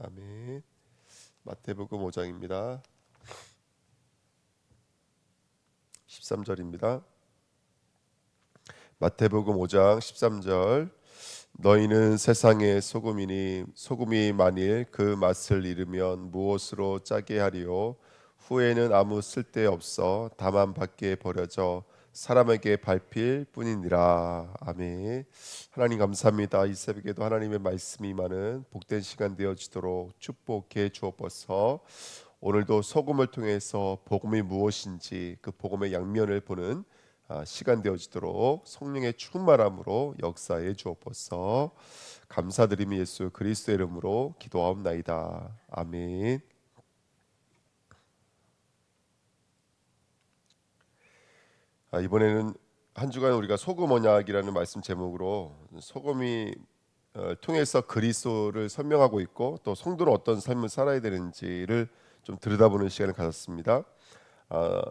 아멘. 마태복음 5장입니다. 13절입니다. 마태복음 5장 13절. 너희는 세상의 소금이니 소금이 만일 그 맛을 잃으면 무엇으로 짜게 하리요? 후에는 아무 쓸데 없어 다만 밖에 버려져 사람에게 밟힐 뿐이니라. 아멘. 하나님 감사합니다. 이 새벽에도 하나님의 말씀이 많은 복된 시간 되어지도록 축복해 주옵소서. 오늘도 소금을 통해서 복음이 무엇인지 그 복음의 양면을 보는 시간 되어지도록 성령의 충만함으로 역사해 주옵소서. 감사드리며 예수 그리스도의 이름으로 기도하옵나이다. 아멘. 이번에는 한 주간 우리가 소금 언약이라는 말씀 제목으로 소금이 통해서 그리스도를 설명하고 있고 또 성도는 어떤 삶을 살아야 되는지를 좀 들여다보는 시간을 가졌습니다.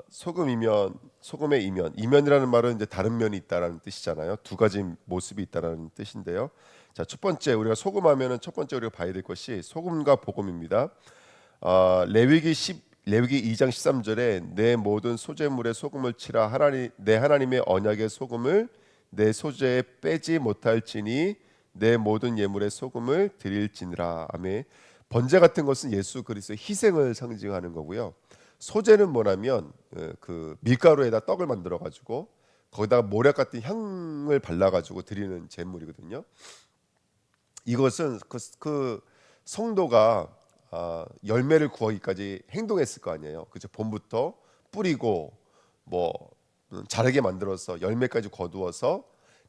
소금이면 소금의 이면이라는 말은 이제 다른 면이 있다라는 뜻이잖아요. 두 가지 모습이 있다라는 뜻인데요. 자, 첫 번째 우리가 소금하면은 첫 번째 우리가 봐야 될 것이 소금과 복음입니다. 레위기 2장 13절에 내 모든 소재물에 소금을 치라. 내 하나님의 언약의 소금을 내 소재에 빼지 못할지니 내 모든 예물에 소금을 드릴지니라. 아멘. 번제 같은 것은 예수 그리스도의 희생을 상징하는 거고요. 소재는 뭐냐면 그 밀가루에다 떡을 만들어 가지고 거기다가 모략 같은 향을 발라 가지고 드리는 제물이거든요. 이것은 그 성도가 열매를 구하기까지 행동했을 거 아니에요. 그죠? 봄부터 뿌리고 뭐 자라게 만들어서 열매까지 거두어서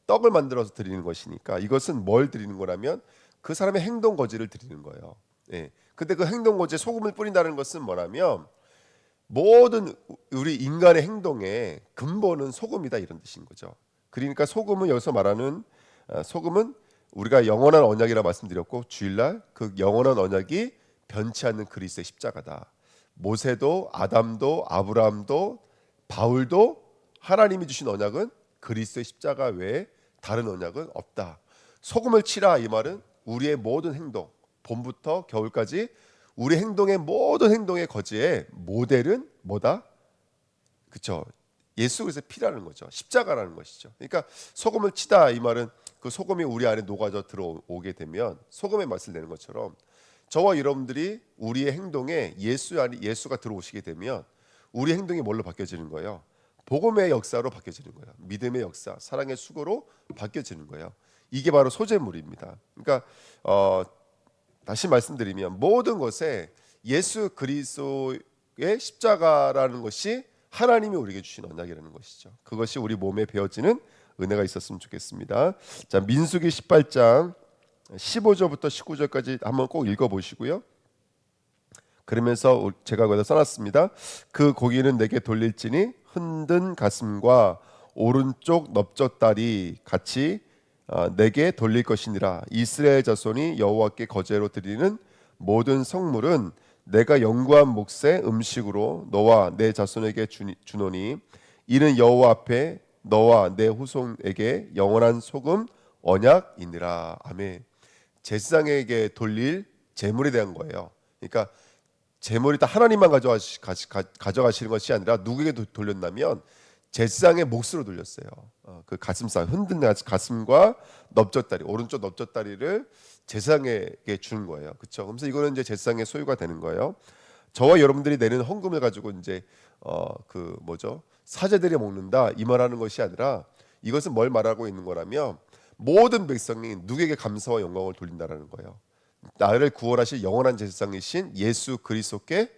떡을 만들어서 드리는 것이니까 이것은 뭘 드리는 거라면 그 사람의 행동 거지를 드리는 거예요. 예. 근데 그 행동 거지에 소금을 뿌린다는 것은 뭐냐면 모든 우리 인간의 행동의 근본은 소금이다 이런 뜻인 거죠. 그러니까 소금은 여기서 말하는 소금은 우리가 영원한 언약이라 말씀드렸고 주일날 그 영원한 언약이 변치 않는 그리스도의 십자가다. 모세도 아담도 아브라함도 바울도 하나님이 주신 언약은 그리스도의 십자가 외에 다른 언약은 없다. 소금을 치라 이 말은 우리의 모든 행동 봄부터 겨울까지 우리 행동의 모든 행동의 거지에 모델은 뭐다? 그렇죠? 예수 그리스도의 피라는 거죠. 십자가라는 것이죠. 그러니까 소금을 치다 이 말은 그 소금이 우리 안에 녹아져 들어오게 되면 소금의 맛을 내는 것처럼 저와 여러분들이 우리의 행동에 예수가 들어오시게 되면 우리 행동이 뭘로 바뀌어지는 거예요? 복음의 역사로 바뀌어지는 거예요. 믿음의 역사, 사랑의 수고로 바뀌어지는 거예요. 이게 바로 소재물입니다. 그러니까 다시 말씀드리면 모든 것에 예수 그리스도의 십자가라는 것이 하나님이 우리에게 주신 언약이라는 것이죠. 그것이 우리 몸에 배어지는 은혜가 있었으면 좋겠습니다. 자, 민수기 18장 15절부터 19절까지 한번 꼭 읽어보시고요. 그러면서 제가 거기다 써놨습니다. 그 고기는 내게 돌릴지니 흔든 가슴과 오른쪽 넓적다리 같이 내게 돌릴 것이니라. 이스라엘 자손이 여호와께 거제로 드리는 모든 성물은 내가 영구한 몫의 음식으로 너와 내 자손에게 주노니 이는 여호와 앞에 너와 내 후손에게 영원한 소금 언약이니라. 아멘. 제사장에게 돌릴 제물에 대한 거예요. 그러니까 제물이 다 하나님만 가져가시는 것이 아니라 누구에게 돌렸냐면 제사장의 몫으로 돌렸어요. 그 가슴살 흔든 가슴과 넓적다리 오른쪽 넓적다리를 제사장에게 주는 거예요. 그렇죠? 그래서 이거는 이제 제사장의 소유가 되는 거예요. 저와 여러분들이 내는 헌금을 가지고 이제 그 뭐죠? 사제들이 먹는다 이 말하는 것이 아니라 이것은 뭘 말하고 있는 거라면 모든 백성이 누구에게 감사와 영광을 돌린다라는 거예요. 나를 구원하실 영원한 제사장이신 예수 그리스도께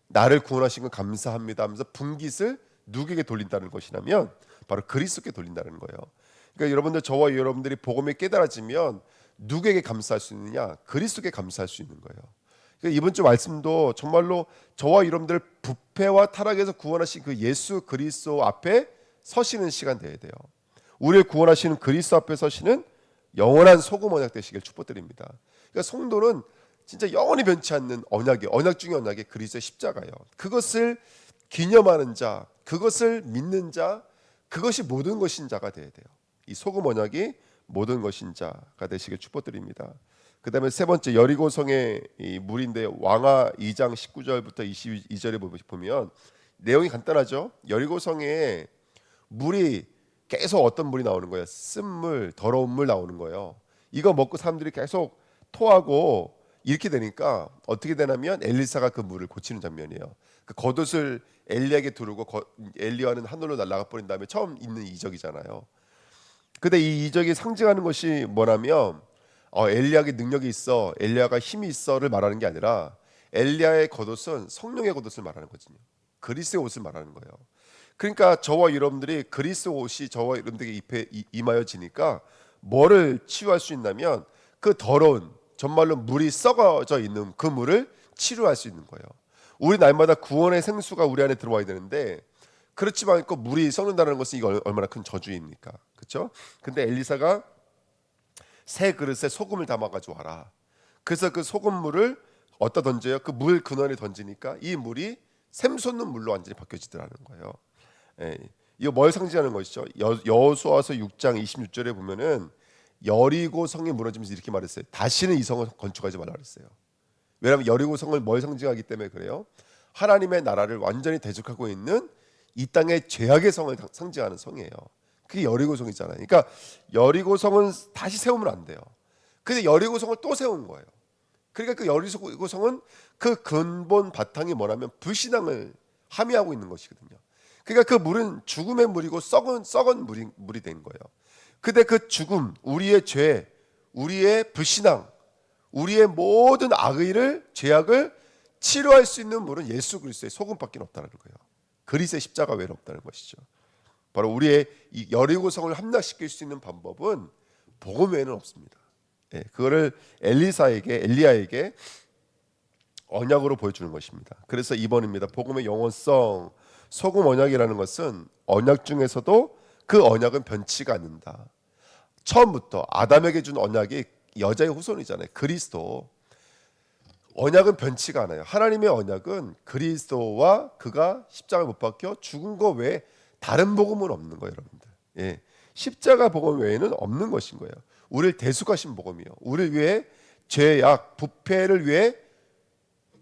나를 구원하신 건 감사합니다 하면서 분깃을 누구에게 돌린다는 것이라면 바로 그리스도께 돌린다는 거예요. 그러니까 여러분들 저와 여러분들이 복음이 깨달아지면 누구에게 감사할 수 있느냐? 그리스도께 감사할 수 있는 거예요. 그러니까 이번 주 말씀도 정말로 저와 여러분들 부패와 타락에서 구원하신 그 예수 그리스도 앞에 서시는 시간 되어야 돼요. 우리를 구원하시는 그리스도 앞에 서시는 영원한 소금 언약 되시길 축복드립니다. 그러니까 성도는 진짜 영원히 변치 않는 언약 중의 언약이 그리스도의 십자가예요. 그것을 기념하는 자, 그것을 믿는 자, 그것이 모든 것인 자가 되어야 돼요. 이 소금 언약이 모든 것인 자가 되시길 축복드립니다. 그다음에 세 번째 여리고성의 이 물인데 왕하 2장 19절부터 22절에 보면 내용이 간단하죠. 여리고성에 물이 계속 어떤 물이 나오는 거예요. 쓴물, 더러운 물 나오는 거예요. 이거 먹고 사람들이 계속 토하고 이렇게 되니까 어떻게 되냐면 엘리사가 그 물을 고치는 장면이에요. 그 겉옷을 엘리야에게 두르고 엘리야는 하늘로 날아가 버린 다음에 처음 있는 이적이잖아요. 근데 이 이적이 상징하는 것이 뭐냐면 엘리야에게 능력이 있어, 엘리야가 힘이 있어를 말하는 게 아니라 엘리야의 겉옷은 성령의 겉옷을 말하는 거거든요. 그리스의 옷을 말하는 거예요. 그러니까 저와 여러분들이 그리스 옷이 저와 여러분들에게 임하여지니까 뭐를 치유할 수 있냐면 그 더러운 정말로 물이 썩어져 있는 그 물을 치료할 수 있는 거예요. 우리 날마다 구원의 생수가 우리 안에 들어와야 되는데 그렇지만 않고 물이 썩는다는 것은 이거 얼마나 큰 저주입니까? 그렇죠? 근데 엘리사가 새 그릇에 소금을 담아가지고 와라. 그래서 그 소금물을 어디다 던져요? 그 물 근원에 던지니까 이 물이 샘솟는 물로 완전히 바뀌어지더라는 거예요. 예, 이거 뭘 상징하는 것이죠? 여호수아서 6장 26절에 보면은 여리고 성이 무너지면서 이렇게 말했어요. 다시는 이 성을 건축하지 말라 그랬어요. 왜냐하면 여리고 성을 뭘 상징하기 때문에 그래요. 하나님의 나라를 완전히 대적하고 있는 이 땅의 죄악의 성을 상징하는 성이에요. 그게 여리고성이잖아요. 그러니까 여리고성은 다시 세우면 안 돼요. 근데 여리고성을 또 세운 거예요. 그러니까 그 여리고성은 그 근본 바탕이 뭐냐면 불신앙을 함의하고 있는 것이거든요. 그러니까 그 물은 죽음의 물이고 썩은 물이 된 거예요. 근데 그 죽음, 우리의 죄, 우리의 불신앙, 우리의 모든 악의를 죄악을 치료할 수 있는 물은 예수 그리스도의 소금밖에 없다는 거예요. 그리스도의 십자가 외에 없다는 것이죠. 바로 우리의 이 여리고성을 함락시킬 수 있는 방법은 복음 외에는 없습니다. 예, 그거를 엘리야에게 언약으로 보여주는 것입니다. 그래서 2번입니다. 복음의 영원성. 소금 언약이라는 것은 언약 중에서도 그 언약은 변치가 않는다. 처음부터 아담에게 준 언약이 여자의 후손이잖아요. 그리스도. 언약은 변치가 않아요. 하나님의 언약은 그리스도와 그가 십자가에 못 박혀 죽은 거 외에 다른 복음은 없는 거예요, 여러분들. 예. 십자가 복음 외에는 없는 것인 거예요. 우리를 대속하신 복음이요. 우리를 위해 죄악, 부패를 위해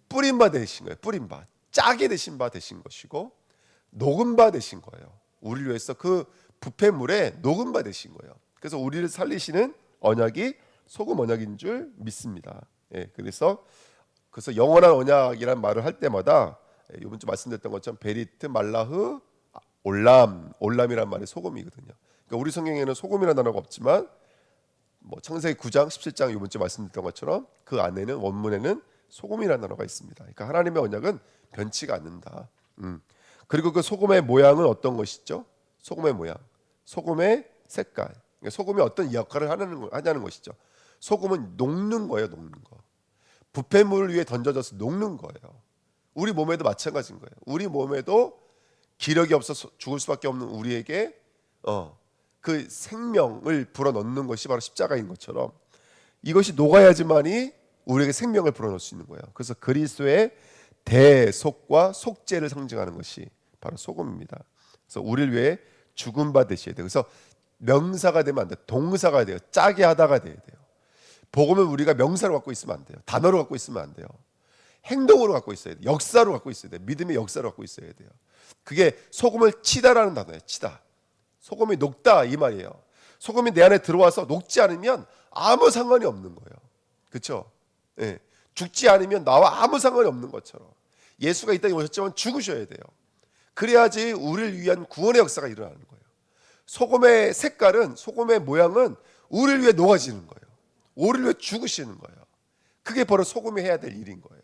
뿌린 바 되신 거예요. 뿌린 바. 짜게 되신 바 되신 것이고 녹은 바 되신 거예요. 우리를 위해서 그 부패물에 녹은 바 되신 거예요. 그래서 우리를 살리시는 언약이 소금 언약인 줄 믿습니다. 예. 그래서 영원한 언약이라는 말을 할 때마다 이번 주 말씀드렸던 것처럼 베리트, 말라흐, 올람이라는 말이 소금이거든요. 그러니까 우리 성경에는 소금이라는 단어가 없지만 창세기 9장, 17장 이번 주 말씀드렸던 것처럼 그 안에는 원문에는 소금이라는 단어가 있습니다. 그러니까 하나님의 언약은 변치가 않는다. 그리고 그 소금의 모양은 어떤 것이죠? 소금의 모양, 소금의 색깔. 그러니까 소금이 어떤 역할을 하냐는 것이죠. 소금은 녹는 거예요, 녹는 거. 부패물 위에 던져져서 녹는 거예요. 우리 몸에도 마찬가지인 거예요. 우리 몸에도 기력이 없어서 죽을 수밖에 없는 우리에게 그 생명을 불어넣는 것이 바로 십자가인 것처럼 이것이 녹아야지만이 우리에게 생명을 불어넣을 수 있는 거예요. 그래서 그리스도의 대속과 속죄를 상징하는 것이 바로 소금입니다. 그래서 우리를 위해 죽은 바 되셔야 돼요. 그래서 명사가 되면 안 돼요. 동사가 돼요. 짜게 하다가 돼야 돼요. 복음을 우리가 명사로 갖고 있으면 안 돼요. 단어로 갖고 있으면 안 돼요. 행동으로 갖고 있어야 돼요. 역사로 갖고 있어야 돼요. 믿음의 역사로 갖고 있어야 돼요. 그게 소금을 치다라는 단어예요. 치다. 소금이 녹다 이 말이에요. 소금이 내 안에 들어와서 녹지 않으면 아무 상관이 없는 거예요. 그렇죠? 예. 죽지 않으면 나와 아무 상관이 없는 것처럼 예수가 이 땅에 오셨지만 죽으셔야 돼요. 그래야지 우리를 위한 구원의 역사가 일어나는 거예요. 소금의 색깔은, 소금의 모양은 우리를 위해 녹아지는 거예요. 우리를 위해 죽으시는 거예요. 그게 바로 소금이 해야 될 일인 거예요.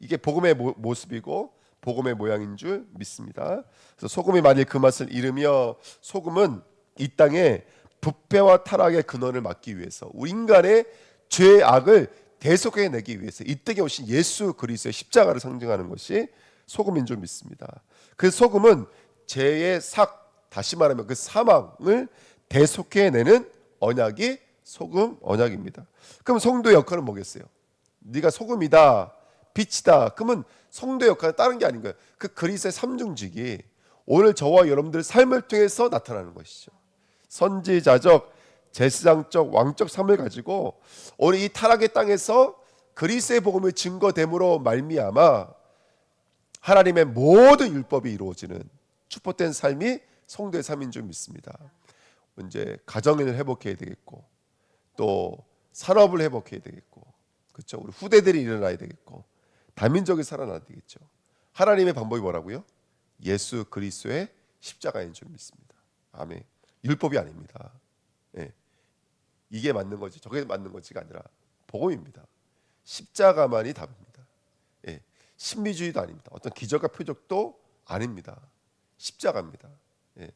이게 복음의 모습이고 복음의 모양인 줄 믿습니다. 그래서 소금이 만일 그 맛을 잃으며, 소금은 이 땅에 부패와 타락의 근원을 막기 위해서 우리 인간의 죄악을 대속해내기 위해서 이 땅에 오신 예수 그리스도의 십자가를 상징하는 것이 소금인 줄 믿습니다. 그 소금은 죄의 다시 말하면 그 사망을 대속해내는 언약이 소금 언약입니다. 그럼 성도의 역할은 뭐겠어요? 네가 소금이다, 빛이다. 그러면 성도의 역할은 다른 게 아닌 거예요. 그 그리스도의 삼중직이 오늘 저와 여러분들의 삶을 통해서 나타나는 것이죠. 선지자적, 제사장적 왕적 삶을 가지고 오늘 이 타락의 땅에서 그리스도의 복음의 증거됨으로 말미암아 하나님의 모든 율법이 이루어지는 축복된 삶이 성도의 삶인 줄 믿습니다. 이제 가정을 회복해야 되겠고, 또 산업을 회복해야 되겠고, 그렇죠? 우리 후대들이 일어나야 되겠고, 다민족이 살아나야 되겠죠. 하나님의 방법이 뭐라고요? 예수 그리스도의 십자가인 줄 믿습니다. 아멘. 율법이 아닙니다. 예. 이게 맞는 거지, 저게 맞는 거지가 아니라 복음입니다. 십자가만이 답입니다. 예. 신비주의도 아닙니다. 어떤 기적과 표적도 아닙니다. 십자가입니다. 예.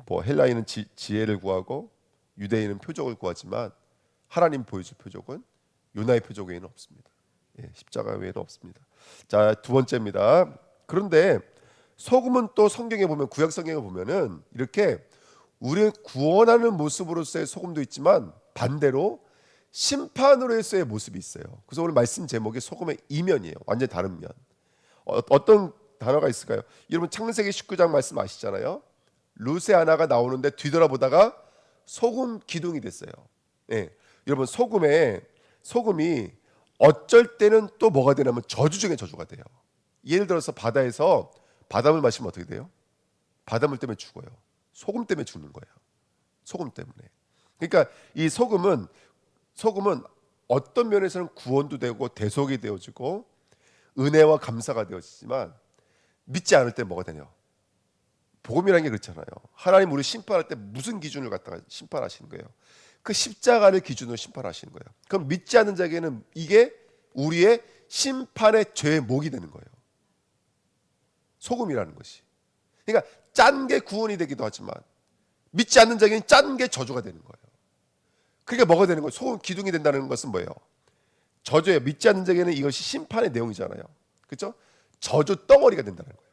뭐 헬라인은 지혜를 구하고 유대인은 표적을 구하지만 하나님 보여줄 표적은 요나의 표적 외에는 없습니다. 예. 십자가 외에는 없습니다. 자, 두 번째입니다. 그런데 소금은 또 성경에 보면, 구약 성경에 보면은 이렇게 우리를 구원하는 모습으로서의 소금도 있지만 반대로 심판으로서의 모습이 있어요. 그래서 오늘 말씀 제목이 소금의 이면이에요. 완전히 다른 면. 어떤 단어가 있을까요? 여러분 창세기 19장 말씀 아시잖아요. 룻의 아나가 나오는데 뒤돌아보다가 소금 기둥이 됐어요. 예. 여러분 소금이 어쩔 때는 또 뭐가 되냐면 저주 중에 저주가 돼요. 예를 들어서 바다에서 바닷물 마시면 어떻게 돼요? 바닷물 때문에 죽어요. 소금 때문에 죽는 거예요. 소금 때문에. 그러니까 이 소금은 어떤 면에서는 구원도 되고 대속이 되어지고 은혜와 감사가 되어지지만 믿지 않을 때 뭐가 되냐? 복음이라는 게 그렇잖아요. 하나님 우리 심판할 때 무슨 기준을 갖다가 심판하시는 거예요? 그 십자가를 기준으로 심판하시는 거예요. 그럼 믿지 않는 자에게는 이게 우리의 심판의 죄의 목이 되는 거예요. 소금이라는 것이. 그러니까 짠 게 구원이 되기도 하지만 믿지 않는 자에게는 짠 게 저주가 되는 거예요. 그게 뭐가 되는 거예요? 소금 기둥이 된다는 것은 뭐예요? 저주예요. 믿지 않는 자에게는 이것이 심판의 내용이잖아요. 그렇죠? 저주 덩어리가 된다는 거예요.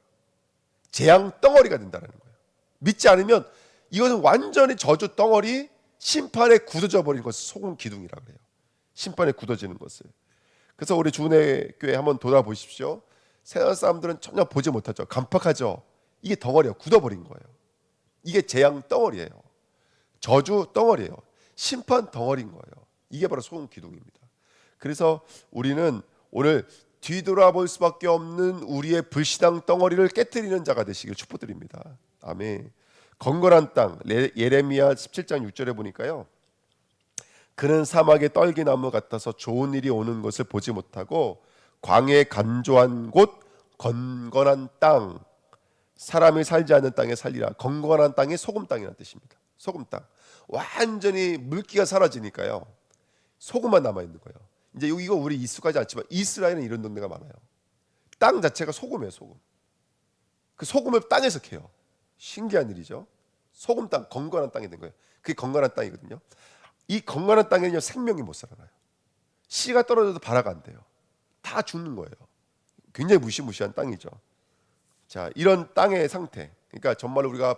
재앙 덩어리가 된다는 거예요. 믿지 않으면 이것은 완전히 저주 덩어리, 심판에 굳어져 버린 것을 소금 기둥이라고 그래요. 심판에 굳어지는 것을. 그래서 우리 주은혜 교회 한번 돌아보십시오. 세상 사람들은 전혀 보지 못하죠. 간팍하죠. 이게 덩어리예요. 굳어버린 거예요. 이게 재앙 덩어리예요. 저주 덩어리예요. 심판 덩어리인 거예요. 이게 바로 소금 기둥입니다. 그래서 우리는 오늘 뒤돌아볼 수밖에 없는 우리의 불신앙 덩어리를 깨트리는 자가 되시길 축복드립니다. 아멘. 건건한 땅, 예레미야 17장 6절에 보니까요. 그는 사막의 떨기나무 같아서 좋은 일이 오는 것을 보지 못하고 광야의 간조한 곳, 건건한 땅, 사람이 살지 않는 땅에 살리라. 건건한 땅이 소금 땅이라는 뜻입니다. 소금 땅. 완전히 물기가 사라지니까요. 소금만 남아 있는 거예요. 이제 이거 우리 익숙하지 않지만 이스라엘은 이런 동네가 많아요. 땅 자체가 소금이에요, 소금. 그 소금을 땅에서 캐요. 신기한 일이죠. 소금 땅, 건건한 땅이 된 거예요. 그게 건건한 땅이거든요. 이 건건한 땅에는요 생명이 못 살아나요. 씨가 떨어져도 발화가 안 돼요. 다 죽는 거예요. 굉장히 무시무시한 땅이죠. 자, 이런 땅의 상태. 그러니까 정말 우리가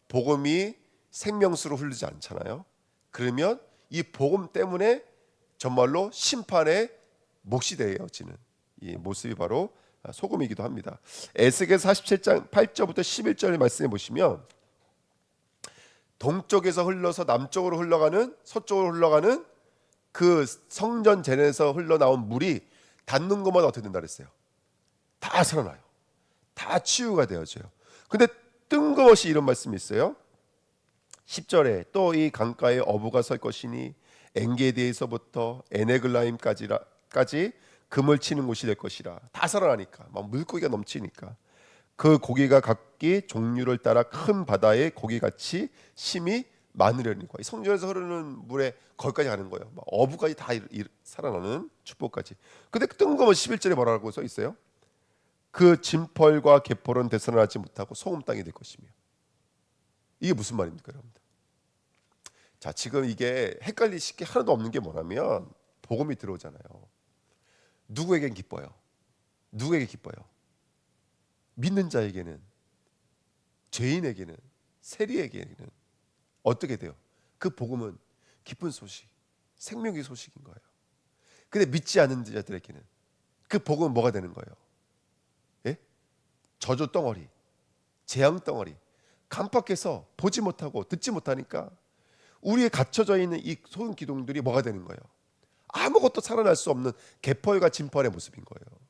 복음이 생명수로 흐르지 않잖아요. 그러면 이 복음 때문에 정말로 심판의 몫이 되어지는 이 모습이 바로 소금이기도 합니다. 에스겔 47장 8절부터 11절 말씀해 보시면 동쪽에서 흘러서 남쪽으로 흘러가는, 서쪽으로 흘러가는 그 성전 제내에서 흘러나온 물이 닿는 것마다 어떻게 된다 그랬어요? 다 살아나요. 다 치유가 되어져요. 근데 뜬금없이 이런 말씀이 있어요. 10절에 또 이 강가에 어부가 설 것이니 엔게디에서부터 에네글라임까지 금을 치는 곳이 될 것이라. 다 살아나니까 막 물고기가 넘치니까 그 고기가 각기 종류를 따라 큰 바다의 고기같이 심이 많으려니 거예요. 성전에서 흐르는 물에 거기까지 가는 거예요. 막 어부까지 다 살아나는 축복까지. 근데 뜬금없이 11절에 뭐라고 써 있어요? 그 진펄과 개펄은 되살아나지 못하고 소금 땅이 될 것이며. 이게 무슨 말입니까, 여러분들? 자, 지금 이게 헷갈리실 게 하나도 없는 게 뭐냐면 복음이 들어오잖아요. 누구에겐 기뻐요? 누구에게 기뻐요? 믿는 자에게는, 죄인에게는, 세리에게는 어떻게 돼요? 그 복음은 기쁜 소식, 생명의 소식인 거예요. 근데 믿지 않는 자들에게는 그 복음은 뭐가 되는 거예요? 예? 저주 덩어리, 재앙 덩어리, 깜빡해서 보지 못하고 듣지 못하니까 우리에 갇혀져 있는 이 소금 기둥들이 뭐가 되는 거예요? 아무것도 살아날 수 없는 개펄과 진펄의 모습인 거예요.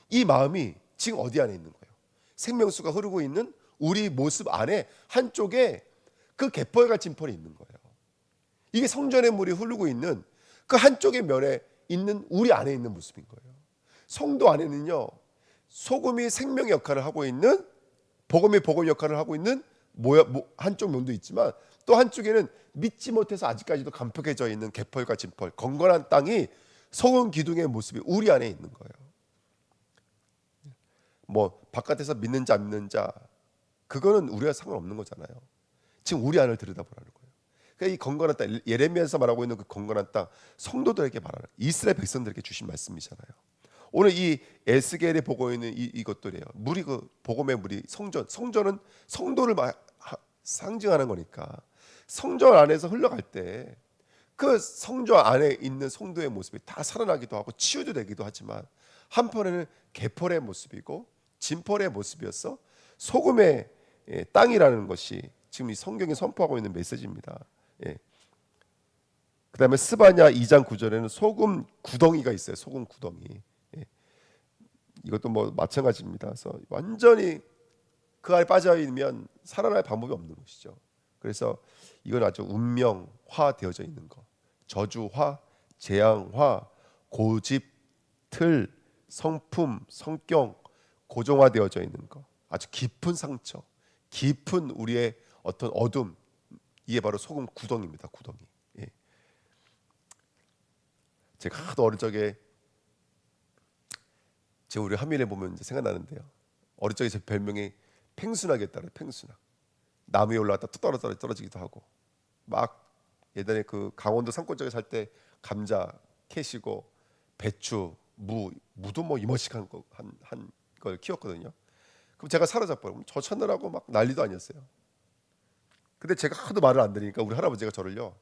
이 마음이 지금 어디 안에 있는 거예요? 생명수가 흐르고 있는 우리 모습 안에 한쪽에 그 개펄과 진펄이 있는 거예요. 이게 성전의 물이 흐르고 있는 그 한쪽의 면에 있는 우리 안에 있는 모습인 거예요. 성도 안에는요, 소금이 생명 역할을 하고 있는, 복음의 복음 역할을 하고 있는 한쪽 면도 있지만 또 한쪽에는 믿지 못해서 아직까지도 간격해져 있는 개펄과 진펄, 건건한 땅이 소금 기둥의 모습이 우리 안에 있는 거예요. 뭐 바깥에서 믿는 자 안 믿는 자 그거는 우리와 상관없는 거잖아요. 지금 우리 안을 들여다보라는 거예요. 그러니까 이 건건한 땅, 예레미야에서 말하고 있는 그 건건한 땅, 성도들에게 말하는, 이스라엘 백성들에게 주신 말씀이잖아요. 오늘 이 에스겔이 보고 있는 이것들이에요. 물이, 그 복음의 물이 성전은 성도를 상징하는 거니까 성전 안에서 흘러갈 때 그 성전 안에 있는 성도의 모습이 다 살아나기도 하고 치유도 되기도 하지만 한편에는 개펄의 모습이고 진펄의 모습이어서 소금의 땅이라는 것이 지금 이 성경이 선포하고 있는 메시지입니다. 예. 그다음에 스바냐 2장 9절에는 소금 구덩이가 있어요. 소금 구덩이. 예. 이것도 뭐 마찬가지입니다. 그래서 완전히 그 안에 빠져 있으면 살아날 방법이 없는 것이죠. 그래서 이건 아주 운명화되어져 있는 거. 저주화, 재앙화, 고집, 틀, 성품, 성격 고정화되어져 있는 거. 아주 깊은 상처, 깊은 우리의 어떤 어둠, 이게 바로 소금 구덩이입니다. 구덩이. 예. 제가 하도 어릴 적에 제가 우리 한민에 보면 이제 생각나는데요. 어릴 적에 제 별명이 팽순하겠다는 팽순학. 나무에 올라갔다 뚝 떨어지기도 하고 막 예전에 그 강원도 산골 쪽에 살 때 감자 캐시고 배추 무도 뭐 이모식한 거 한 걸 키웠거든요. 그럼 제가 사로잡고 저 찾느라고 막 난리도 아니었어요. 근데 제가 하도 말을 안 들으니까 우리 할아버지가 저를요,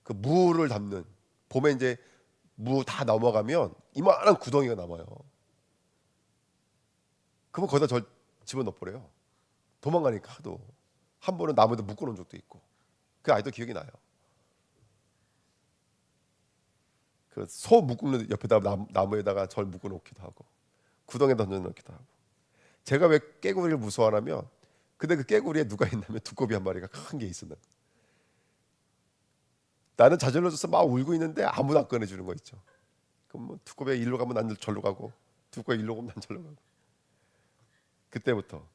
그 무를 담는, 봄에 이제 무 다 넘어가면 이만한 구덩이가 남아요. 그러면 거기다 저 집어넣어 버려요. 도망가니까 하도. 한 번은 나무에다 묶어놓은 적도 있고, 그 아이도 기억이 나요. 그 소 묶는 옆에다 나무에다가 절 묶어놓기도 하고 구덩이에 던져놓기도 하고. 제가 왜 깨구리를 무서워하냐면, 근데 그 깨구리에 누가 있냐면 두꺼비 한 마리가 큰 게 있었나. 나는 자절로 져서 막 울고 있는데 아무도 안 꺼내주는 거 있죠. 그럼 뭐 두꺼비가 일로 가면 난 절로 가고, 두꺼비 일로 가면 난 절로 가고. 그때부터.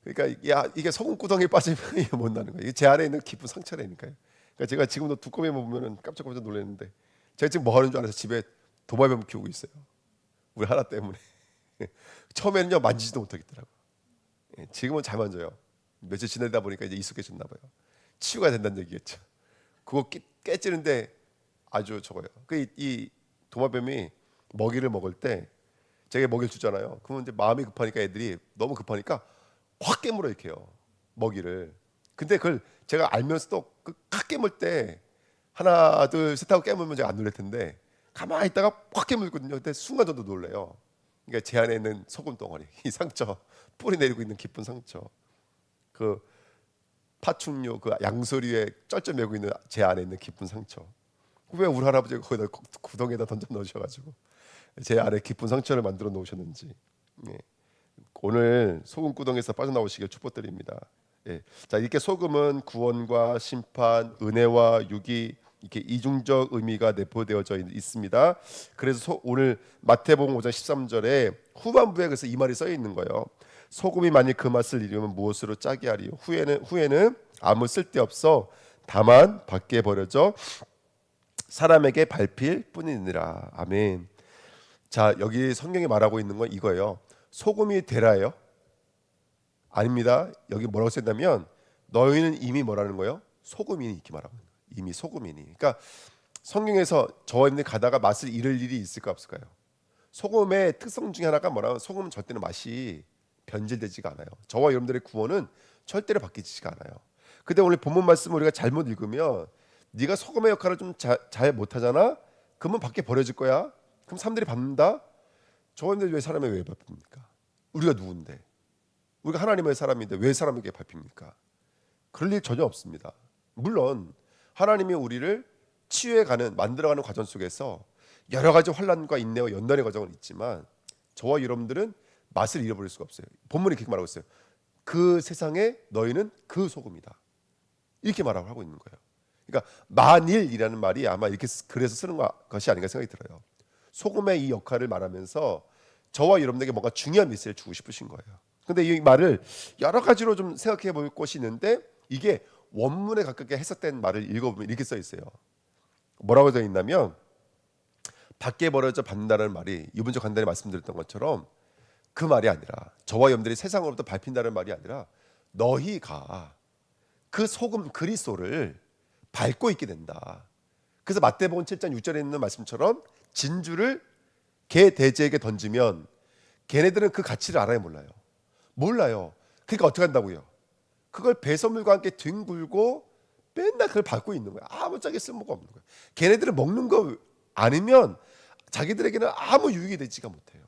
그러니까 야, 이게 소금 구덩이에 빠지면 이게 못 나는 거예요. 이게 제 안에 있는 깊은 상처라니까요. 그러니까 제가 지금도 두꺼비만 보면은 깜짝깜짝 놀랐는데, 제가 지금 뭐 하는 줄 알아서 집에 도마뱀 키우고 있어요. 우리 하나 때문에. 처음에는요 만지지도 못하겠더라고. 지금은 잘 만져요. 며칠 지내다 보니까 이제 익숙해졌나 봐요. 치유가 된다는 얘기겠죠. 그거 깨지는데 아주 저거요. 이 도마뱀이 먹이를 먹을 때 제가 먹이를 주잖아요. 그러면 이제 마음이 급하니까, 애들이 너무 급하니까 확 깨물어 이렇게 해요, 먹이를. 근데 그걸 제가 알면서도 확 깨물 때 하나 둘 셋 하고 깨물면 제가 안 놀랄 텐데 가만히 있다가 확 깨물거든요. 근데 순간 저도 놀래요. 그러니까 제 안에 있는 소금 덩어리, 이 상처, 뿌리 내리고 있는 깊은 상처, 그 파충류, 그 양서류에 쩔쩔 매고 있는 제 안에 있는 깊은 상처. 왜 우리 할아버지가 거기다 구덩이에다 던져 넣으셔가지고 제 안에 깊은 상처를 만들어 놓으셨는지. 예. 오늘 소금 구덩이에서 빠져나오시길 축복드립니다. 예. 자, 이렇게 소금은 구원과 심판, 은혜와 유기, 이렇게 이중적 의미가 내포되어져 있습니다. 그래서 오늘 마태복음 5장 13절에 후반부에 그래서 이 말이 써 있는 거예요. 소금이 만일 그 맛을 잃으면 무엇으로 짜게 하리요? 후에는 아무 쓸데 없어 다만 밖에 버려져 사람에게 밟힐 뿐이니라. 아멘. 자, 여기 성경이 말하고 있는 건 이거예요. 소금이 되라예요? 아닙니다. 여기 뭐라고 썼냐면 너희는 이미 뭐라는 거예요? 소금이니, 이렇게 말하고 있는 거예요. 이미 소금이니. 그러니까 성경에서 저와 여러분들이 가다가 맛을 잃을 일이 있을까 없을까요? 소금의 특성 중에 하나가 뭐라면, 소금은 절대로 맛이 변질되지가 않아요. 저와 여러분들의 구원은 절대로 바뀌지가 않아요. 근데 오늘 본문 말씀을 우리가 잘못 읽으면, 네가 소금의 역할을 좀 잘 못하잖아? 그러면 밖에 버려질 거야? 그럼 사람들이 밟는다? 저와 여러분들 왜 사람에 왜 밟힙니까? 우리가 누군데? 우리가 하나님의 사람인데 왜 사람에게 밟힙니까? 그럴 일 전혀 없습니다. 물론 하나님이 우리를 치유해가는 만들어가는 과정 속에서 여러 가지 환난과 인내와 연단의 과정은 있지만 저와 여러분들은 맛을 잃어버릴 수가 없어요. 본문이 그렇게 말하고 있어요. 그 세상에 너희는 그 소금이다. 이렇게 말하고 하고 있는 거예요. 그러니까 만일이라는 말이 아마 이렇게 그래서 쓰는 것이 아닌가 생각이 들어요. 소금의 이 역할을 말하면서 저와 여러분에게 뭔가 중요한 메시지를 주고 싶으신 거예요. 근데 이 말을 여러 가지로 좀 생각해 볼 것이 있는데 이게 원문에 가깝게 해석된 말을 읽어보면 이렇게 써 있어요. 뭐라고 되어 있냐면 밖에 벌어져 받는다는 말이 이번 주 간단히 말씀드렸던 것처럼 그 말이 아니라 저와 여러분들이 세상으로부터 밟힌다는 말이 아니라 너희가 그 소금 그리스도를 밟고 있게 된다. 그래서 마태복음 7장 6절에 있는 말씀처럼 진주를 개 돼지에게 던지면 걔네들은 그 가치를 알아요, 몰라요? 몰라요. 그러니까 어떻게 한다고요? 그걸 배설물과 함께 뒹굴고 맨날 그걸 밟고 있는 거야. 아무짝에 쓸모가 없는 거야. 걔네들은 먹는 거 아니면 자기들에게는 아무 유익이 되지가 못해요.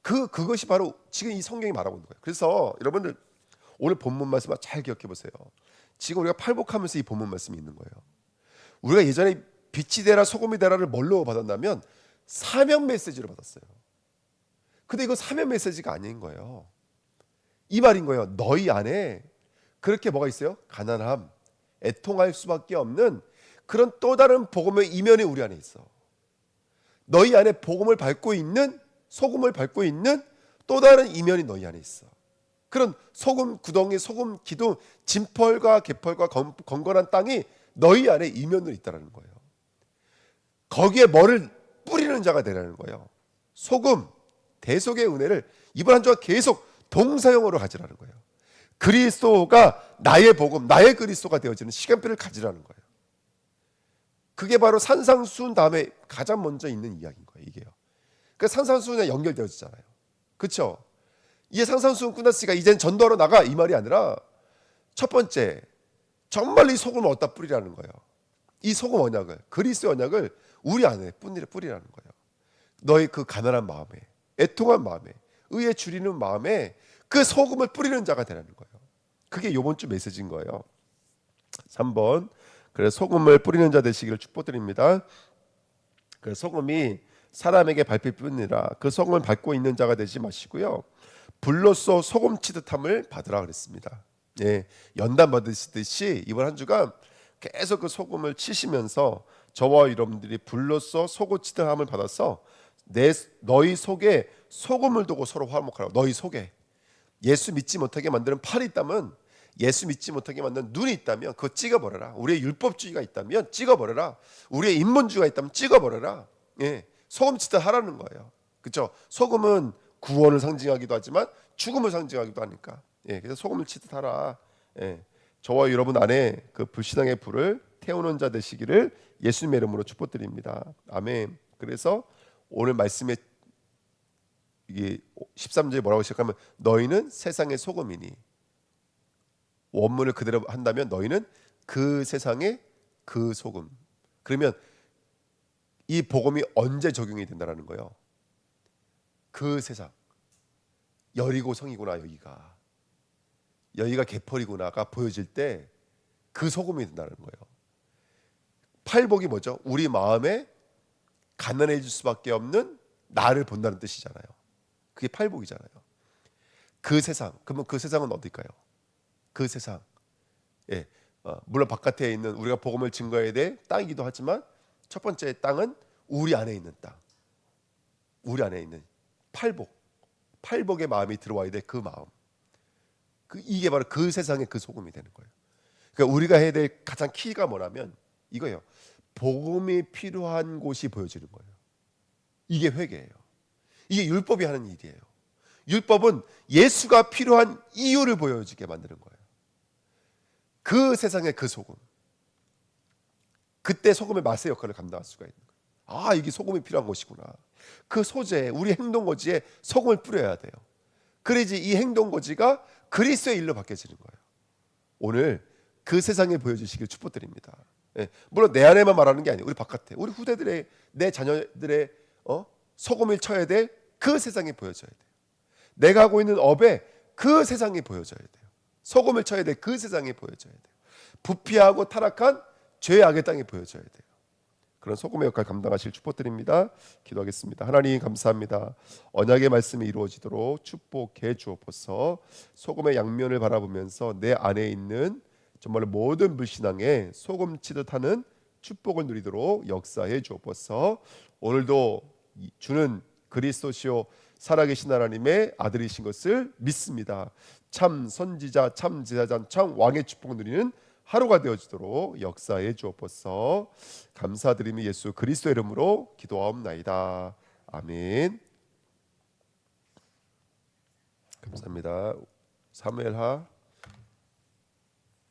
그것이 바로 지금 이 성경이 말하고 있는 거예요. 그래서 여러분들 오늘 본문 말씀 잘 기억해 보세요. 지금 우리가 팔복하면서 이 본문 말씀이 있는 거예요. 우리가 예전에 빛이 되라 소금이 되라를 뭘로 받았냐면 사명 메시지로 받았어요. 근데 이거 사명 메시지가 아닌 거예요. 이 말인 거예요. 너희 안에 그렇게 뭐가 있어요? 가난함, 애통할 수밖에 없는 그런 또 다른 복음의 이면이 우리 안에 있어. 너희 안에 복음을 밟고 있는, 소금을 밟고 있는 또 다른 이면이 너희 안에 있어. 그런 소금 구덩이, 소금 기둥, 진펄과 개펄과 건건한 땅이 너희 안에 이면으로 있다는 거예요. 거기에 뭐를 뿌리는 자가 되라는 거예요. 소금, 대속의 은혜를 이번 한 주가 계속 동사용어로 가지라는 거예요. 그리스도가 나의 복음, 나의 그리스도가 되어지는 시간표를 가지라는 거예요. 그게 바로 산상수훈 다음에 가장 먼저 있는 이야기인 거예요. 이게요. 그 산상수훈에 연결되어지잖아요. 그렇죠? 이제 산상수훈 끝났으니까 이젠 전도하러 나가 이 말이 아니라 첫 번째 정말 이 소금을 어디다 뿌리라는 거예요. 이 소금 언약을, 그리스도의 언약을 우리 안에 뿌리라는 거예요. 너의 그 가난한 마음에, 애통한 마음에, 의에 줄이는 마음에 그 소금을 뿌리는 자가 되라는 거예요. 그게 이번 주 메시지인 거예요. 3번. 그래서 소금을 뿌리는 자 되시기를 축복드립니다. 그 소금이 사람에게 밟힐 뿐이라 그 소금을 밟고 있는 자가 되지 마시고요. 불로써 소금 치듯함을 받으라 그랬습니다. 예, 연단 받으시듯이 이번 한 주간 계속 그 소금을 치시면서 저와 여러분들이 불로써 소금 치듯함을 받아서 너희 속에 소금을 두고 서로 화목하라고. 너희 속에 예수 믿지 못하게 만드는 팔이 있다면, 예수 믿지 못하게 만드는 눈이 있다면 그거 찍어버려라. 우리의 율법주의가 있다면 찍어버려라. 우리의 인본주의가 있다면 찍어버려라. 예, 소금 치듯 하라는 거예요. 그렇죠? 소금은 구원을 상징하기도 하지만 죽음을 상징하기도 하니까. 예, 그래서 소금을 치듯 하라. 예, 저와 여러분 안에 그 불신앙의 불을 태우는 자 되시기를 예수님의 이름으로 축복드립니다. 아멘. 그래서 오늘 말씀에 이게 13절에 뭐라고 시작하면 너희는 세상의 소금이니, 원문을 그대로 한다면 너희는 그 세상의 그 소금. 그러면 이 복음이 언제 적용이 된다라는 거예요? 그 세상, 여리고 성이구나, 여기가 개펄이구나가 보여질 때 그 소금이 된다는 거예요. 팔복이 뭐죠? 우리 마음에 가난해질 수밖에 없는 나를 본다는 뜻이잖아요. 그게 팔복이잖아요. 그 세상, 그러면 그 세상은 어딜까요? 그 세상, 예, 물론 바깥에 있는 우리가 복음을 증거해야 될 땅이기도 하지만 첫 번째 땅은 우리 안에 있는 땅, 우리 안에 있는 팔복의 마음이 들어와야 될 그 마음. 이게 바로 그 세상의 그 소금이 되는 거예요. 그러니까 우리가 해야 될 가장 키가 뭐냐면 이거예요. 복음이 필요한 곳이 보여지는 거예요. 이게 회개예요. 이게 율법이 하는 일이에요. 율법은 예수가 필요한 이유를 보여주게 만드는 거예요. 그 세상의 그 소금. 그때 소금의 맛의 역할을 감당할 수가 있는 거예요. 아, 이게 소금이 필요한 것이구나. 그 소재에, 우리 행동거지에 소금을 뿌려야 돼요. 그래야지 이 행동거지가 그리스도의 일로 바뀌어지는 거예요. 오늘 그 세상에 보여주시길 축복드립니다. 예, 물론 내 안에만 말하는 게 아니에요. 우리 바깥에, 우리 후대들의, 내 자녀들의 소금을 쳐야 될 그 세상에 보여져야 돼요. 내가 하고 있는 업에 그 세상에 보여져야 돼요. 소금을 쳐야 될 그 세상에 보여져야 돼요. 부패하고 타락한 죄악의 땅이 보여져야 돼요. 그런 소금의 역할 감당하실 축복드립니다. 기도하겠습니다. 하나님 감사합니다. 언약의 말씀이 이루어지도록 축복해 주옵소서. 소금의 양면을 바라보면서 내 안에 있는 정말 모든 불신앙에 소금 치듯 하는 축복을 누리도록 역사해 주옵소서. 오늘도 주는 그리스도시요 살아계신 하나님의 아들이신 것을 믿습니다. 참 선지자, 참 제사장, 참 왕의 축복을 누리는 하루가 되어지도록 역사해 주옵소서. 감사드리며 예수 그리스도의 이름으로 기도하옵나이다. 아멘. 감사합니다. 사무엘하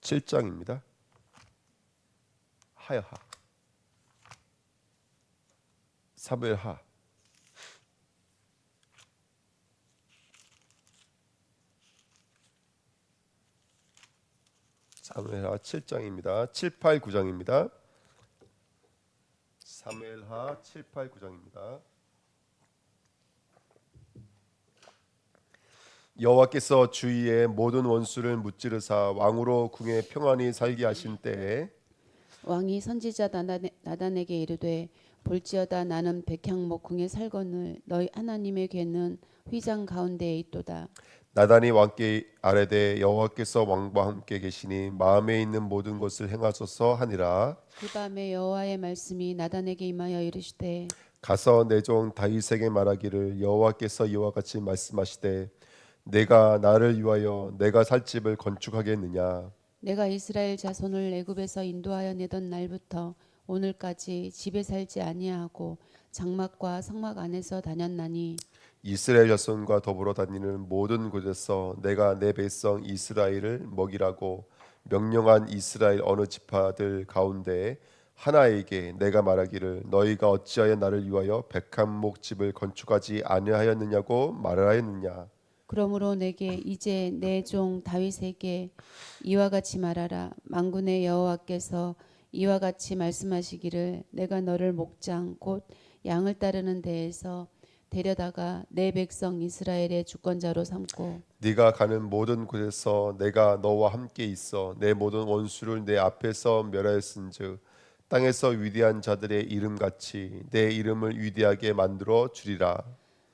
7장입니다. 하여하 사무엘하 사무엘하 7장입니다. 7, 8, 9장입니다. 사무엘하 7, 8, 9장입니다. 여호와께서 주위의 모든 원수를 무찌르사 왕으로 궁에 평안히 살게 하신 때에 왕이 선지자 나단에게 이르되 볼지어다 나는 백향목 궁에 살거늘 너희 하나님의 궤는 휘장 가운데에 있도다. 나단이 왕께 아뢰되 여호와께서 왕과 함께 계시니 마음에 있는 모든 것을 행하소서 하니라. 그 밤에 여호와의 말씀이 나단에게 임하여 이르시되 가서 내 종 다윗에게 말하기를 여호와께서 이와 같이 말씀하시되 내가 나를 위하여 내가 살 집을 건축하겠느냐. 내가 이스라엘 자손을 애굽에서 인도하여 내던 날부터 오늘까지 집에 살지 아니하고 장막과 성막 안에서 다녔나니 이스라엘 자손과 더불어 다니는 모든 곳에서 내가 내 백성 이스라엘을 먹이라고 명령한 이스라엘 어느 지파들 가운데 하나에게 내가 말하기를 너희가 어찌하여 나를 위하여 백한목 집을 건축하지 아니하였느냐고 말을 하였느냐. 그러므로 내게 이제 내 종 다윗에게 이와 같이 말하라. 만군의 여호와께서 이와 같이 말씀하시기를 내가 너를 목장 곧 양을 따르는 데에서 데려다가 내 백성 이스라엘의 주권자로 삼고 네가 가는 모든 곳에서 내가 너와 함께 있어 내 모든 원수를 내 앞에서 멸하였은즉 땅에서 위대한 자들의 이름같이 내 이름을 위대하게 만들어 주리라.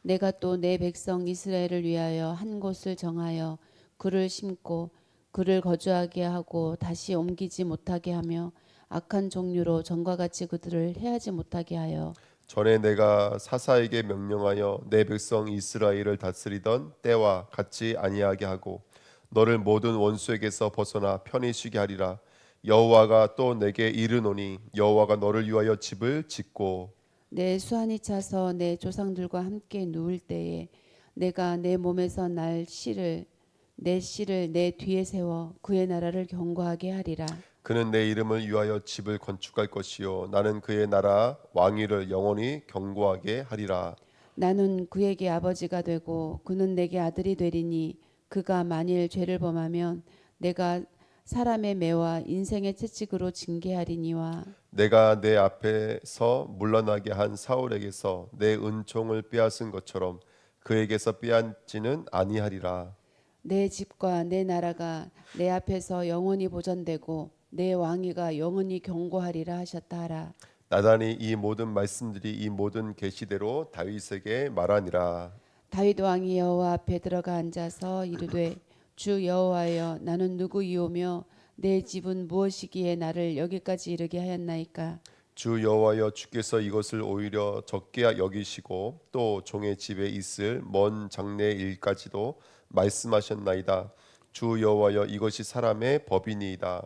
내가 또 내 백성 이스라엘을 위하여 한 곳을 정하여 그를 심고 그를 거주하게 하고 다시 옮기지 못하게 하며 악한 종류로 전과 같이 그들을 해하지 못하게 하여 전에 내가 사사에게 명령하여 내 백성 이스라엘을 다스리던 때와 같이 아니하게 하고 너를 모든 원수에게서 벗어나 편히 쉬게 하리라. 여호와가 또 내게 이르노니 여호와가 너를 위하여 집을 짓고 내 수완이 차서 내 조상들과 함께 누울 때에 내가 내 몸에서 날 씨를 내 뒤에 세워 그의 나라를 견고하게 하리라. 그는 내 이름을 위하여 집을 건축할 것이요 나는 그의 나라 왕위를 영원히 견고하게 하리라. 나는 그에게 아버지가 되고 그는 내게 아들이 되리니 그가 만일 죄를 범하면 내가 사람의 매와 인생의 채찍으로 징계하리니와 내가 내 앞에서 물러나게 한 사울에게서 내 은총을 빼앗은 것처럼 그에게서 빼앗지는 아니하리라. 내 집과 내 나라가 내 앞에서 영원히 보존되고 내 왕위가 영원히 견고하리라 하셨다 하라. 나단이 이 모든 말씀들이 이 모든 계시대로 다윗에게 말하니라. 다윗 왕이 여호와 앞에 들어가 앉아서 이르되 주 여호와여 나는 누구이오며 내 집은 무엇이기에 나를 여기까지 이르게 하였나이까. 주 여호와여 주께서 이것을 오히려 적게 여기시고 또 종의 집에 있을 먼 장래 일까지도 말씀하셨나이다. 주 여호와여 이것이 사람의 법이니이다.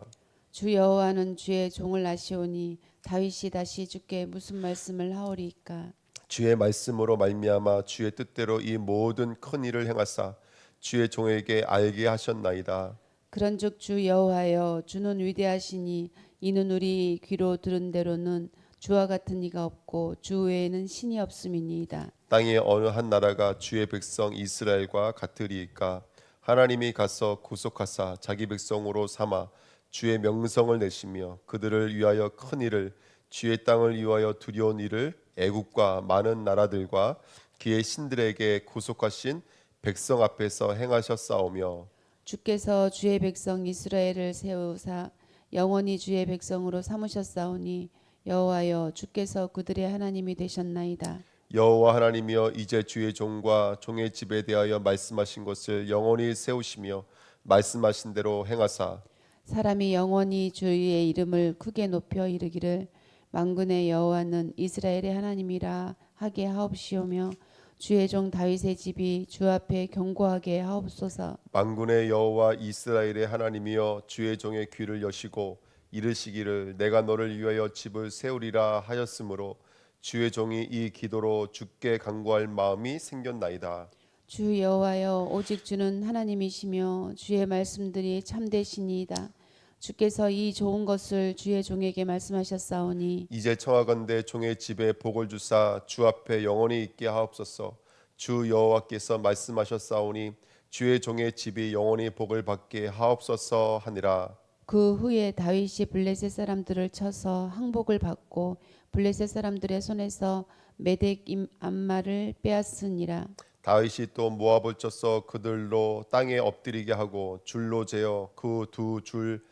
주 여호와는 주의 종을 아시오니 다윗이 다시 주께 무슨 말씀을 하오리이까. 주의 말씀으로 말미암아 주의 뜻대로 이 모든 큰 일을 행하사 주의 종에게 알게 하셨나이다. 그런즉 주 여호와여 주는 위대하시니 이는 우리 귀로 들은 대로는 주와 같은 이가 없고 주 외에는 신이 없음이니이다. 땅의 어느 한 나라가 주의 백성 이스라엘과 같으리이까. 하나님이 가서 구속하사 자기 백성으로 삼아 주의 명성을 내시며 그들을 위하여 큰 일을 주의 땅을 위하여 두려운 일을 애국과 많은 나라들과 그의 신들에게 구속하신 백성 앞에서 행하셨사오며 주께서 주의 백성 이스라엘을 세우사 영원히 주의 백성으로 삼으셨사오니 여호와여 주께서 그들의 하나님이 되셨나이다. 여호와 하나님이여 이제 주의 종과 종의 집에 대하여 말씀하신 것을 영원히 세우시며 말씀하신 대로 행하사 사람이 영원히 주의 이름을 크게 높여 이르기를 만군의 여호와는 이스라엘의 하나님이라 하게 하옵시오며 주의 종 다윗의 집이 주 앞에 견고하게 하옵소서. 만군의 여호와 이스라엘의 하나님이여 주의 종의 귀를 여시고 이르시기를 내가 너를 위하여 집을 세우리라 하였으므로 주의 종이 이 기도로 주께 간구할 마음이 생겼나이다. 주 여호와여 오직 주는 하나님이시며 주의 말씀들이 참되시니이다. 주께서 이 좋은 것을 주의 종에게 말씀하셨사오니 이제 청하건대 종의 집에 복을 주사 주 앞에 영원히 있게 하옵소서. 주 여호와께서 말씀하셨사오니 주의 종의 집이 영원히 복을 받게 하옵소서 하니라. 그 후에 다윗이 블레셋 사람들을 쳐서 항복을 받고 블레셋 사람들의 손에서 메덱 암마를 빼앗으니라. 다윗이 또 모압을 쳐서 그들로 땅에 엎드리게 하고 줄로 재어 그 두 줄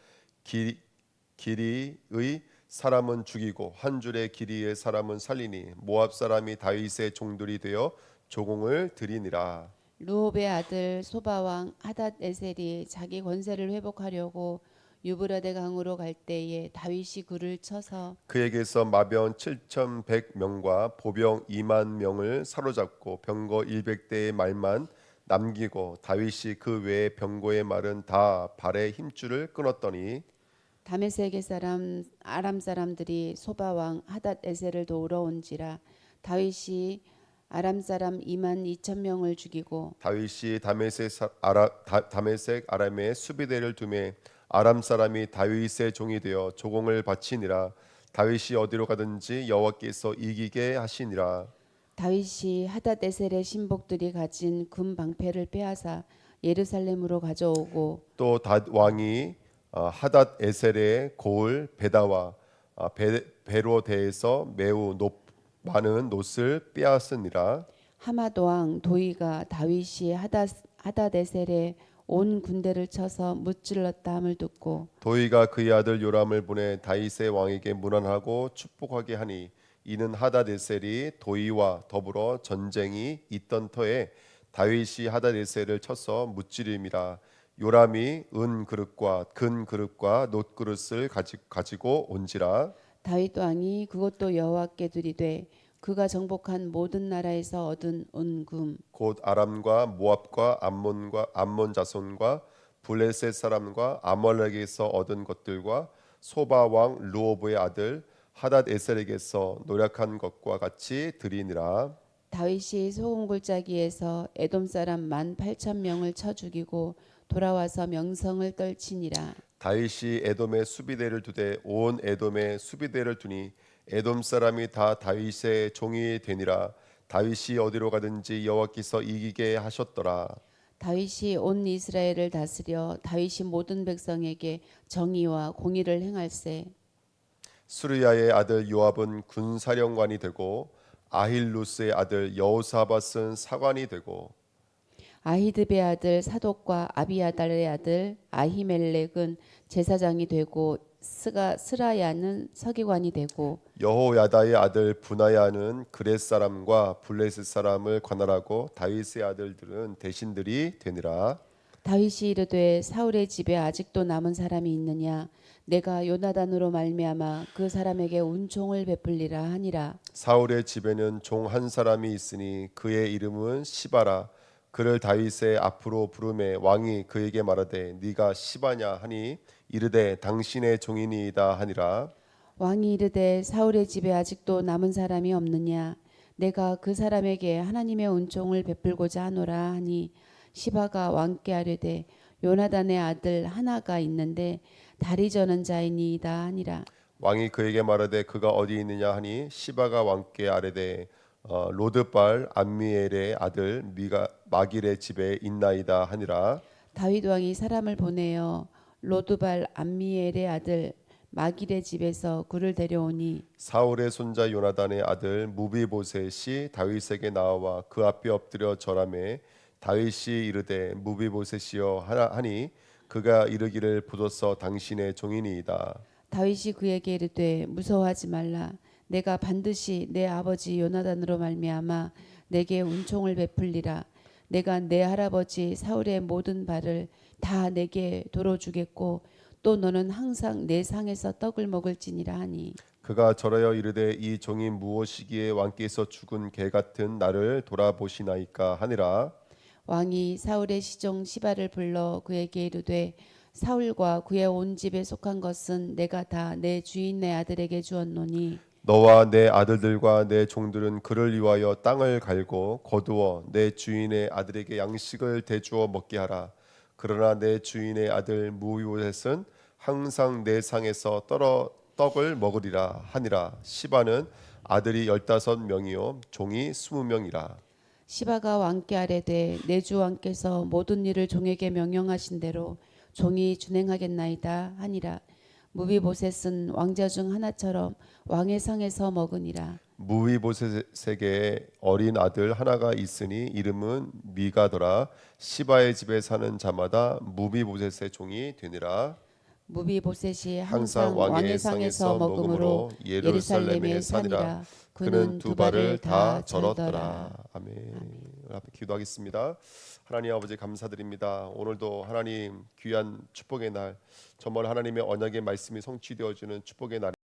길이의 사람은 죽이고 한 줄의 길이의 사람은 살리니 모압 사람이 다윗의 종들이 되어 조공을 드리니라. 루옵의 아들 소바 왕 하닷 에셀이 자기 권세를 회복하려고 유브라데 강으로 갈 때에 다윗이 그를 쳐서 그에게서 마병 7,100명과 보병 2만 명을 사로잡고 병거 100대의 말만 남기고 다윗이 그 외의 병거의 말은 다 발의 힘줄을 끊었더니 다메섹의 사람 아람 사람들이 소바 왕 하닷 에셀을 도우러 온지라 다윗이 아람 사람 2만 2천 명을 죽이고 다윗이 다메섹 아람의 수비대를 두매 아람 사람이 다윗의 종이 되어 조공을 바치니라. 다윗이 어디로 가든지 여호와께서 이기게 하시니라. 다윗이 하닷 에셀의 신복들이 가진 금 방패를 빼앗아 예루살렘으로 가져오고 또 왕이 하닷 에셀의 고을 베다와 베로 대에서 매우 많은 놋을 빼앗으니라. 하맛 왕 도이가 다윗이 하닷 에셀의 온 군대를 쳐서 무찔렀다 함을 듣고 도이가 그의 아들 요람을 보내 다윗의 왕에게 문안하고 축복하게 하니 이는 하닷에셀이 도이와 더불어 전쟁이 있던 터에 다윗이 하닷에셀을 쳐서 무찌림이라. 요람이 은 그릇과 근 그릇과 놋 그릇을 가지고 온지라. 다윗 왕이 그것도 여호와께 드리되 그가 정복한 모든 나라에서 얻은 은금 곧 아람과 모압과 암몬 자손과 블레셋 사람과 아말렉에서 얻은 것들과 소바 왕 루오브의 아들 하닷 에셀에게서 노력한 것과 같이 드리니라. 다윗이 소금 골짜기에서 에돔 사람 18,000명을 쳐 죽이고 돌아와서 명성을 떨치니라. 다윗이 에돔의 수비대를 두되 온 에돔의 수비대를 두니 에돔 사람이 다 다윗의 종이 되니라. 다윗이 어디로 가든지 여호와께서 이기게 하셨더라. 다윗이 온 이스라엘을 다스려 다윗이 모든 백성에게 정의와 공의를 행할세. 수르야의 아들 요압은 군사령관이 되고 아힐루스의 아들 여호사밧은 사관이 되고 아히드베 아들 사독과 아비아달의 아들 아히멜렉은 제사장이 되고 스라야는 서기관이 되고 여호야다의 아들 분하야는 그렛 사람과 블레셋 사람을 관할하고 다윗의 아들들은 대신들이 되니라. 다윗이 이르되 사울의 집에 아직도 남은 사람이 있느냐 내가 요나단으로 말미암아 그 사람에게 은총을 베풀리라 하니라. 사울의 집에는 종 한 사람이 있으니 그의 이름은 시바라. 그를 다윗의 앞으로 부르매 왕이 그에게 말하되 네가 시바냐 하니 이르되 당신의 종이니이다 하니라. 왕이 이르되 사울의 집에 아직도 남은 사람이 없느냐 내가 그 사람에게 하나님의 은총을 베풀고자 하노라 하니 시바가 왕께 아뢰되 요나단의 아들 하나가 있는데 다리 저는 자이니이다 하니라. 왕이 그에게 말하되 그가 어디 있느냐 하니 시바가 왕께 아뢰되 로드발 암미엘의 아들 마길의 집에 있나이다 하니라. 다윗 왕이 사람을 보내어 로드발 암미엘의 아들 마길의 집에서 그를 데려오니 사울의 손자 요나단의 아들 무비보셋이 다윗에게 나와 그 앞에 엎드려 절하매 다윗이 이르되 무비보셋이여 하니 그가 이르기를 보소서 당신의 종이니이다. 다윗이 그에게 이르되 무서워하지 말라. 내가 반드시 내 아버지 요나단으로 말미암아 내게 은총을 베풀리라. 내가 내 할아버지 사울의 모든 발을 다 내게 도로 주겠고 또 너는 항상 내 상에서 떡을 먹을지니라 하니 그가 절하여 이르되 이 종이 무엇이기에 왕께서 죽은 개 같은 나를 돌아보시나이까 하니라. 왕이 사울의 시종 시바를 불러 그에게 이르되 사울과 그의 온 집에 속한 것은 내가 다 내 주인의 아들에게 주었노니 너와 내 아들들과 내 종들은 그를 위하여 땅을 갈고 거두어 내 주인의 아들에게 양식을 대주어 먹게 하라. 그러나 내 주인의 아들 무비보셋은 항상 내 상에서 떨어 떡을 먹으리라 하니라. 시바는 아들이 15명이요 종이 20명이라. 시바가 왕께 아뢰되 내 주 왕께서 모든 일을 종에게 명령하신 대로 종이 준행하겠나이다 하니라. 무비보셋은 왕자 중 하나처럼 왕의 상에서 먹으니라. 무비보셋에게 어린 아들 하나가 있으니 이름은 미가더라. 시바의 집에 사는 자마다 무비보셋의 종이 되니라. 무비보셋이 항상 항상 왕의 왕의 상에서 상에서 먹으므로 먹으므로 예루살렘에 사니라. 그는 두 발을 다 절었더라. 아멘. 앞에 기도하겠습니다. 하나님 아버지 감사드립니다. 오늘도 하나님 귀한 축복의 날, 정말 하나님의 언약의 말씀이 성취되어지는 축복의 날.